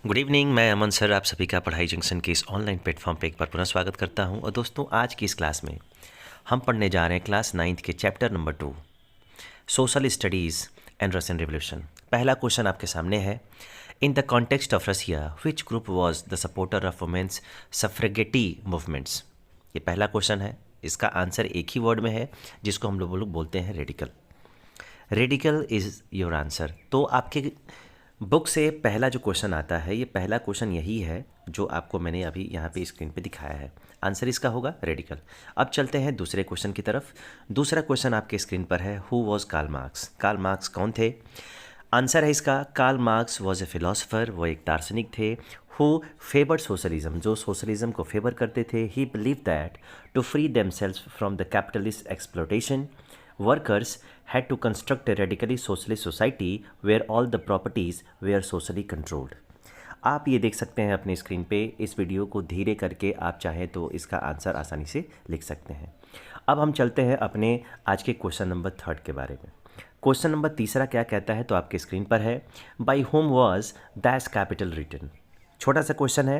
Good evening. मैं अमन sir आप सभी का पढ़ाई जंक्शन के इस ऑनलाइन प्लेटफॉर्म पे एक बार पुनः स्वागत करता हूं। और दोस्तों, आज की इस क्लास में हम पढ़ने जा रहे हैं क्लास 9th के chapter number 2 social studies and Russian revolution. पहला क्वेश्चन आपके सामने है, in the context of Russia which group was the supporter of women's suffragette movements. ये पहला क्वेश्चन है। इसका आंसर एक ही वर्ड में है जिसको हम लोग बोलते हैं radical. Radical is your answer. तो आपके बुक से पहला जो क्वेश्चन आता है, ये पहला क्वेश्चन यही है जो आपको मैंने अभी यहाँ पे स्क्रीन पे दिखाया है। आंसर इसका होगा रेडिकल। अब चलते हैं दूसरे क्वेश्चन की तरफ। दूसरा क्वेश्चन आपके स्क्रीन पर है, who was Karl Marx. Karl Marx कौन थे? आंसर है इसका, Karl Marx was a philosopher. वो एक दार्शनिक थे। हु फेवर्ड सोशलिज्म, जो सोशलिज्म को फेवर करते थे। He believe that to free themselves from the capitalist exploitation workers had to construct a radically socialist society where all the properties were socially controlled। आप ये देख सकते हैं अपने स्क्रीन पे। इस वीडियो को धीरे करके आप चाहें तो इसका आंसर आसानी से लिख सकते हैं। अब हम चलते हैं अपने आज के क्वेश्चन नंबर 3 के बारे में। क्वेश्चन नंबर 3 क्या कहता है, तो आपके स्क्रीन पर है, by whom was Das Kapital written. छोटा सा क्वेश्चन है।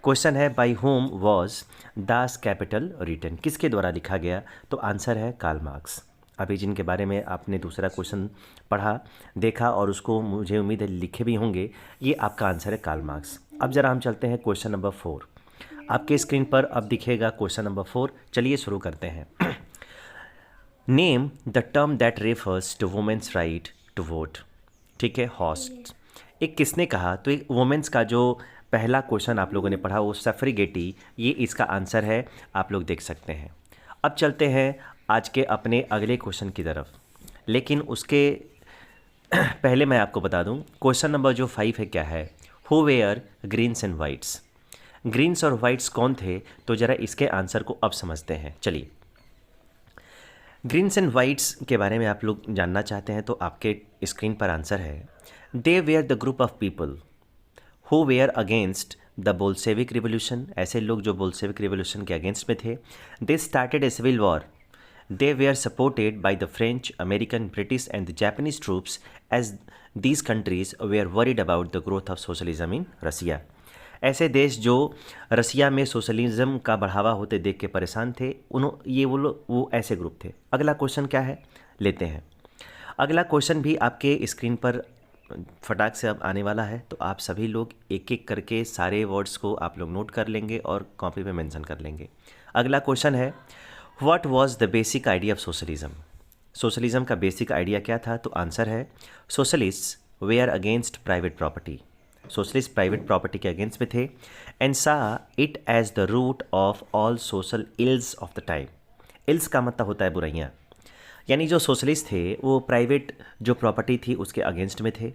क्वेश्चन है, by whom was Das Kapital written, किसके द्वारा लिखा गया? तो आंसर है कार्ल मार्क्स। अभी जिनके बारे में आपने दूसरा क्वेश्चन पढ़ा, देखा और उसको मुझे उम्मीद है लिखे भी होंगे, ये आपका आंसर है कार्ल मार्क्स। अब ज़रा हम चलते हैं क्वेश्चन नंबर 4। आपके स्क्रीन पर अब दिखेगा क्वेश्चन नंबर 4। चलिए शुरू करते हैं। Name the term that refers to women's right to vote. ठीक है, हॉस्ट। एक किसने कहा? तो एक वुमेन्स का जो पहला क्वेश्चन आप लोगों ने पढ़ा वो सफ्रेगेटी, ये इसका आंसर है, आप लोग देख सकते हैं। अब चलते हैं आज के अपने अगले क्वेश्चन की तरफ, लेकिन उसके पहले मैं आपको बता दूं क्वेश्चन नंबर जो 5 है क्या है, who were greens and whites. Greens और वाइट्स कौन थे? तो ज़रा इसके आंसर को अब समझते हैं। चलिए, ग्रीन्स एंड वाइट्स के बारे में आप लोग जानना चाहते हैं तो आपके स्क्रीन पर आंसर है, they were the group of people who were against the Bolshevik revolution. ऐसे लोग जो बोल्शेविक रिवोल्यूशन के अगेंस्ट में थे। They started a civil war. They were supported by the French, American, British and the Japanese troops as these countries were worried about the growth of socialism in Russia। ऐसे देश जो रसिया में socialism का बढ़ावा होते देख के परेशान थे, ये वो ऐसे ग्रुप थे। अगला क्वेश्चन क्या है, लेते हैं। अगला क्वेश्चन भी आपके स्क्रीन पर फटाक से अब आने वाला है, तो आप सभी लोग एक एक करके सारे वर्ड्स को आप लोग नोट कर लेंगे और कॉपी पे मेंशन कर लेंगे। अगला क्वेश्चन है, What was the basic idea of socialism? Socialism का बेसिक आइडिया क्या था? तो आंसर है, socialists were against private property. Socialist private property के अगेंस्ट में थे and saw it as the root of all social ills of the time. Ills का मतलब होता है बुराइयाँ, यानी जो सोशलिस्ट थे वो प्राइवेट जो प्रॉपर्टी थी उसके अगेंस्ट में थे,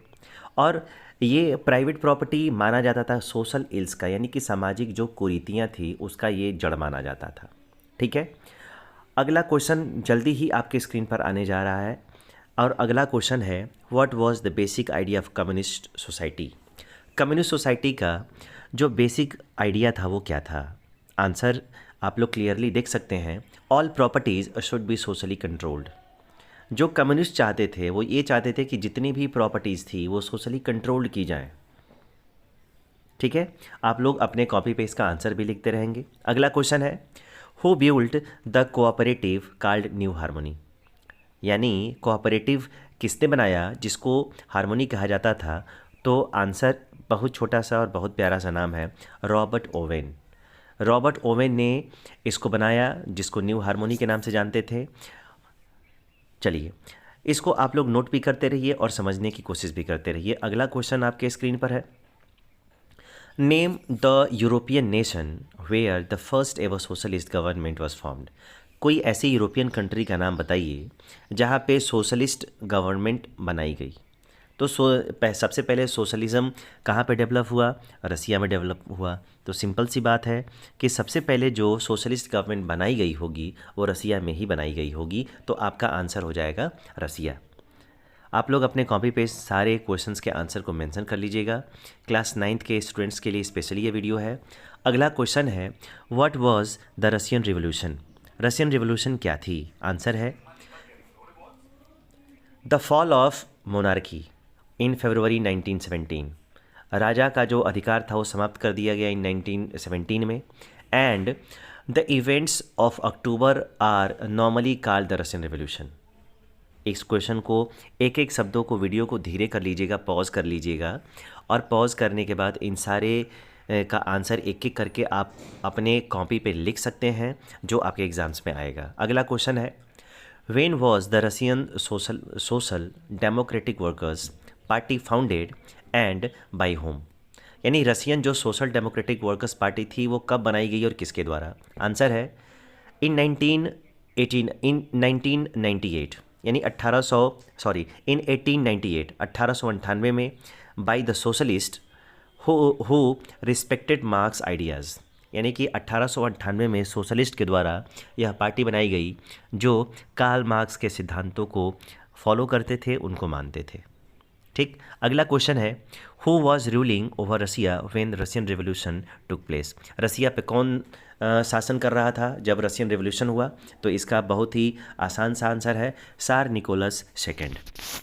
और ये प्राइवेट प्रॉपर्टी माना जाता था सोशल इल्स का, यानी कि सामाजिक जो कुरीतियाँ थी उसका ये जड़ माना जाता था। ठीक है, अगला क्वेश्चन जल्दी ही आपके स्क्रीन पर आने जा रहा है, और अगला क्वेश्चन है, what was the basic idea of communist society. Communist society का जो बेसिक आइडिया था वो क्या था? आंसर आप लोग क्लियरली देख सकते हैं, all properties should be socially controlled. जो कम्युनिस्ट चाहते थे वो ये चाहते थे कि जितनी भी प्रॉपर्टीज़ थी वो सोशली कंट्रोल्ड की जाएँ। ठीक है, आप लोग अपने कॉपी पे इसका आंसर भी लिखते रहेंगे। अगला क्वेश्चन है, who built the cooperative called new harmony. यानी कोऑपरेटिव किसने बनाया जिसको हार्मोनी कहा जाता था? तो आंसर बहुत छोटा सा और बहुत प्यारा सा नाम है, रॉबर्ट ओवेन। रॉबर्ट ओवेन ने इसको बनाया, जिसको न्यू हार्मोनी के नाम से जानते थे। चलिए, इसको आप लोग नोट भी करते रहिए और समझने की कोशिश भी करते रहिए। अगला क्वेश्चन आपके स्क्रीन पर है, name the European nation where the first ever socialist government was formed. कोई ऐसी यूरोपियन कंट्री का नाम बताइए जहाँ पे सोशलिस्ट गवर्नमेंट बनाई गई। तो सबसे पहले सोशलिज्म कहाँ पे डेवलप हुआ? रसिया में डेवलप हुआ। तो सिंपल सी बात है कि सबसे पहले जो सोशलिस्ट गवर्नमेंट बनाई गई होगी वो रसिया में ही बनाई गई होगी। तो आपका आंसर हो जाएगा रसिया। आप लोग अपने कॉपी पे सारे क्वेश्चंस के आंसर को मेंशन कर लीजिएगा। क्लास 9th के स्टूडेंट्स के लिए स्पेशली ये वीडियो है। अगला क्वेश्चन है, what was the Russian revolution. Russian revolution क्या थी? आंसर है, द फॉल ऑफ मोनार्की इन फरवरी 1917। राजा का जो अधिकार था वो समाप्त कर दिया गया इन 1917 में। And the events of October are normally called the Russian revolution. इस क्वेश्चन को एक एक शब्दों को, वीडियो को धीरे कर लीजिएगा, पॉज कर लीजिएगा, और पॉज करने के बाद इन सारे का आंसर एक एक करके आप अपने कॉपी पे लिख सकते हैं, जो आपके एग्जाम्स में आएगा। अगला क्वेश्चन है, when was the Russian social democratic workers party founded and by whom. यानी रशियन जो सोशल डेमोक्रेटिक वर्कर्स पार्टी थी वो कब बनाई गई और किसके द्वारा? आंसर है इन 1898, यानी 1898 में, by the socialist who respected marks ideas. यानी कि 1898 में सोशलिस्ट के द्वारा यह पार्टी बनाई गई जो कार्ल मार्क्स के सिद्धांतों को फॉलो करते थे, उनको मानते थे। ठीक, अगला क्वेश्चन है, who was ruling over Russia when Russian revolution took place. Russia पे कौन शासन कर रहा था जब रशियन रिवॉल्यूशन हुआ? तो इसका बहुत ही आसान सा आंसर है सार निकोलस सेकेंड।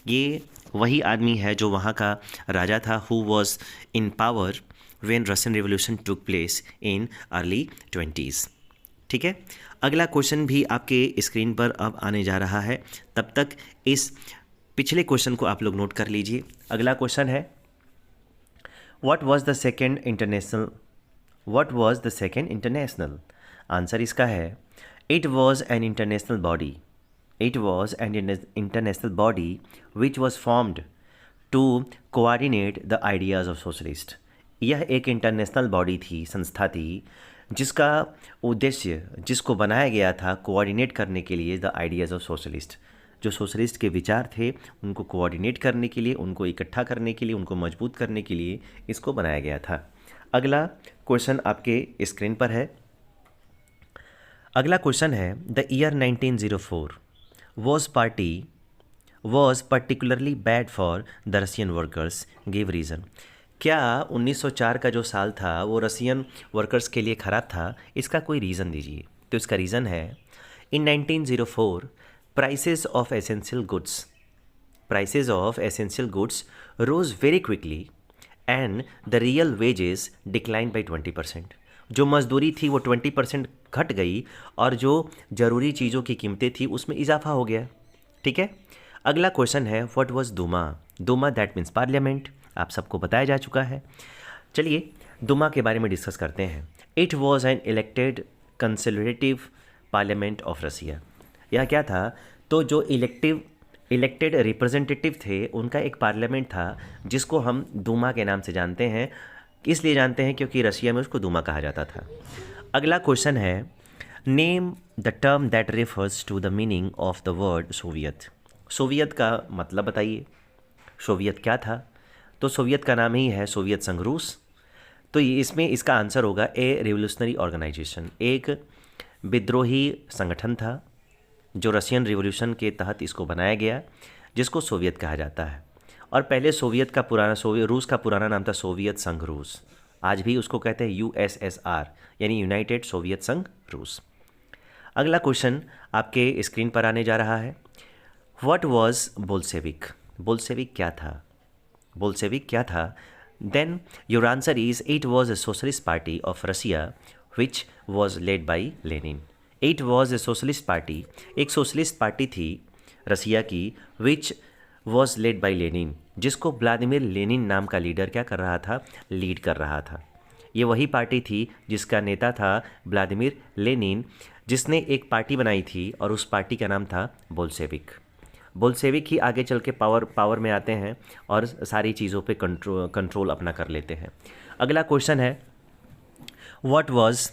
ये वही आदमी है जो वहाँ का राजा था, who was in power when Russian revolution took place in early 20s। ठीक है, अगला क्वेश्चन भी आपके स्क्रीन पर अब आने जा रहा है, तब तक इस पिछले क्वेश्चन को आप लोग नोट कर लीजिए। अगला क्वेश्चन है, what was the second international. Answer इसका है, it was an international body which was formed to coordinate the ideas of socialist. यह एक इंटरनेशनल बॉडी थी, संस्था थी, जिसका उद्देश्य, जिसको बनाया गया था कोऑर्डिनेट करने के लिए द आइडियाज़ ऑफ सोशलिस्ट। जो सोशलिस्ट के विचार थे उनको कोऑर्डिनेट करने के लिए, उनको इकट्ठा करने के लिए, उनको मजबूत करने के लिए इसको बनाया गया था। अगला क्वेश्चन आपके स्क्रीन पर है। अगला क्वेश्चन है, the year 1904 was particularly bad for the Russian workers, give reason. क्या 1904 का जो साल था वो रशियन वर्कर्स के लिए ख़राब था? इसका कोई रीज़न दीजिए। तो इसका रीज़न है, इन 1904 prices of essential goods rose very quickly and the real wages declined by 20%। जो मजदूरी थी वो 20% घट गई और जो ज़रूरी चीज़ों की कीमतें थी उसमें इजाफा हो गया। ठीक है, अगला क्वेश्चन है, what was Duma that means parliament. आप सबको बताया जा चुका है। चलिए दुमा के बारे में डिस्कस करते हैं। It was an elected consultative parliament of Russia. यह क्या था? तो जो इलेक्टेड रिप्रेजेंटेटिव थे उनका एक पार्लियामेंट था जिसको हम दूमा के नाम से जानते हैं। इसलिए जानते हैं क्योंकि रशिया में उसको दूमा कहा जाता था। अगला क्वेश्चन है, name the term that refers to the meaning of the word Soviet. Soviet का मतलब बताइए। सोवियत क्या था? तो सोवियत का नाम ही है सोवियत संघ रूस। तो इसमें इसका आंसर होगा ए रिवोल्यूशनरी ऑर्गेनाइजेशन। एक विद्रोही संगठन था जो रशियन रिवॉल्यूशन के तहत इसको बनाया गया, जिसको सोवियत कहा जाता है। और पहले रूस का पुराना नाम था सोवियत संघ रूस। आज भी उसको कहते हैं USSR, यानी यूनाइटेड सोवियत संघ रूस। अगला क्वेश्चन आपके स्क्रीन पर आने जा रहा है, व्हाट वाज बोल्शेविक। बोल्शेविक क्या था? Then your answer is, it was a socialist party of Russia which was led by Lenin. It was a socialist party, एक सोशलिस्ट पार्टी थी रसिया की, which was led by Lenin, जिसको Vladimir Lenin नाम का leader क्या कर रहा था? लीड कर रहा था। ये वही पार्टी थी जिसका नेता था व्लादिमीर लेनिन, जिसने एक पार्टी बनाई थी और उस पार्टी का नाम था बोल्शेविक ही आगे चल के पावर में आते हैं और सारी चीज़ों पे कंट्रोल अपना कर लेते हैं। अगला क्वेश्चन है, व्हाट वाज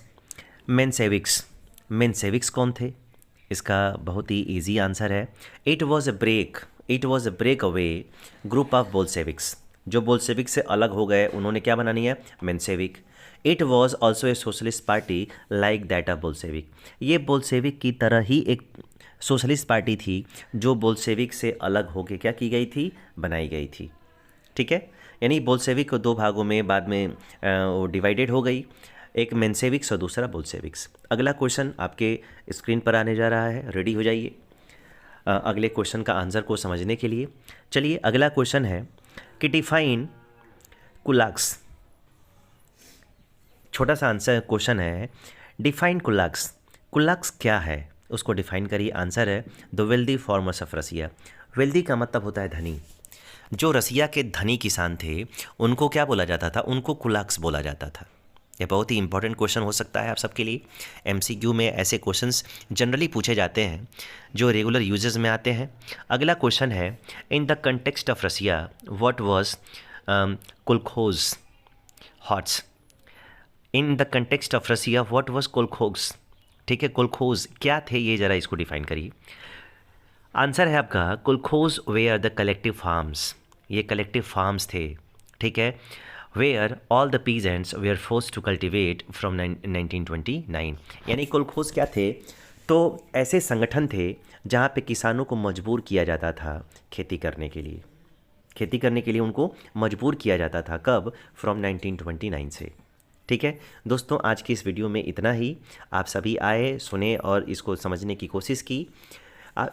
मेंशेविक्स कौन थे? इसका बहुत ही इजी आंसर है, it was a break away group of Bolsheviks. जो बोल्शेविक से अलग हो गए उन्होंने क्या बनानी है? Menshevik. It was also a socialist party like that of Bolshevik. ये बोल्शेविक की तरह ही एक सोशलिस्ट पार्टी थी जो बोल्शेविक से अलग होकर क्या की गई थी? बनाई गई थी। ठीक है, यानी बोल्शेविक को दो भागों में बाद में वो डिवाइडेड हो गई, एक मेंशेविक्स और दूसरा बोल्शेविक्स। अगला क्वेश्चन आपके स्क्रीन पर आने जा रहा है, रेडी हो जाइए अगले क्वेश्चन का आंसर को समझने के लिए। चलिए अगला क्वेश्चन है कि डिफाइन कुलाक्स, छोटा सा आंसर क्वेश्चन है, डिफाइन कुलाक्स। कुलाक्स क्या है, उसको डिफाइन करिए। आंसर है the wealthy farmers of Russia. Wealthy का मतलब होता है धनी। जो रसिया के धनी किसान थे उनको क्या बोला जाता था, उनको कुलाक्स बोला जाता था। यह बहुत ही इंपॉर्टेंट क्वेश्चन हो सकता है आप सबके लिए। एमसीक्यू में ऐसे क्वेश्चंस जनरली पूछे जाते हैं जो रेगुलर यूजेस में आते हैं। अगला क्वेश्चन है, in the context of Russia what was kolkhoz hots. In the context of Russia what was kolkhoz. ठीक है, कोलखोज क्या थे, ये ज़रा इसको डिफाइन करिए। आंसर है आपका kolkhoz were the collective farms. ये कलेक्टिव फार्म्स थे, ठीक है, were all the peasants were forced to cultivate from 1929। यानी कोलखोज क्या थे, तो ऐसे संगठन थे जहाँ पे किसानों को मजबूर किया जाता था खेती करने के लिए। खेती करने के लिए उनको मजबूर किया जाता था, कब, फ्रॉम 1929 से। ठीक है दोस्तों, आज की इस वीडियो में इतना ही। आप सभी आए, सुने और इसको समझने की कोशिश की।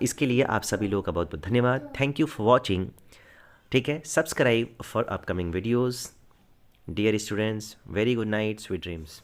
इसके लिए आप सभी लोगों का बहुत बहुत धन्यवाद। Thank you for watching. ठीक है, subscribe for upcoming videos. Dear students, very good night, sweet dreams.